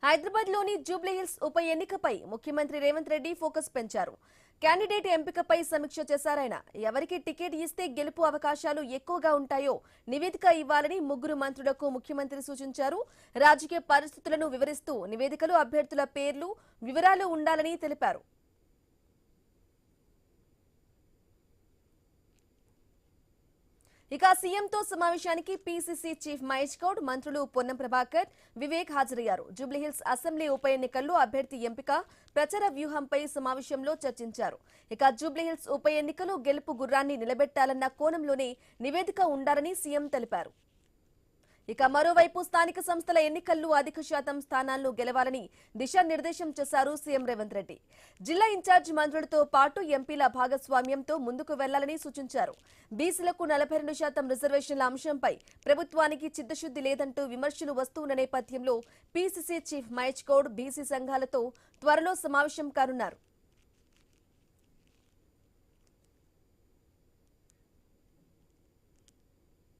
హైదరాబాద్ లోని Jubilee hills ఉప ఎన్నికపై ముఖ్యమంత్రి రేవంత్ రెడ్డి ఫోకస్ పెంచారు. క్యాండిడేట్ ఎంపికపై సమీక్ష చేశారాయన. ఎవరికి టికెట్ ఇస్తే గెలుపు అవకాశాలు ఎక్కువగా ఉంటాయో నివేదిక ఇవ్వాలని ముగ్గురు మంత్రులకు ముఖ్యమంత్రి సూచించారు. రాజకీయ పరిస్థితులను వివరిస్తూ నివేదికలో అభ్యర్థుల పేర్లు, వివరాలు ఉండాలని తెలిపారు. ఇక సీఎంతో సమావేశానికి పీసీసీ చీఫ్ మహేష్ గౌడ్, మంత్రులు పొన్నం ప్రభాకర్, వివేక్ హాజరయ్యారు. జూబ్లీహిల్స్ అసెంబ్లీ ఉప ఎన్నికల్లో అభ్యర్థి ఎంపిక, ప్రచార వ్యూహంపై సమావేశంలో చర్చించారు. ఇక జూబ్లీహిల్స్ ఉప ఎన్నికలో గెలుపు గుర్రాన్ని నిలబెట్టాలన్న కోణంలోనే నివేదిక ఉండాలని సీఎం తెలిపారు. ఇక మరోవైపు స్థానిక సంస్థల ఎన్నికల్లో అధిక శాతం స్థానాలను గెలవాలని దిశానిర్దేశం చేశారు సీఎం రేవంత్ రెడ్డి. జిల్లా ఇన్ఛార్జ్ మంత్రులతో పాటు ఎంపీల భాగస్వామ్యంతో ముందుకు వెళ్లాలని సూచించారు. బీసీలకు 42% రిజర్వేషన్ల అంశంపై ప్రభుత్వానికి చిత్తశుద్ది లేదంటూ విమర్శలు వస్తున్న నేపథ్యంలో PCC chief Mahesh Goud BC సంఘాలతో త్వరలో సమావేశం కానున్నారు.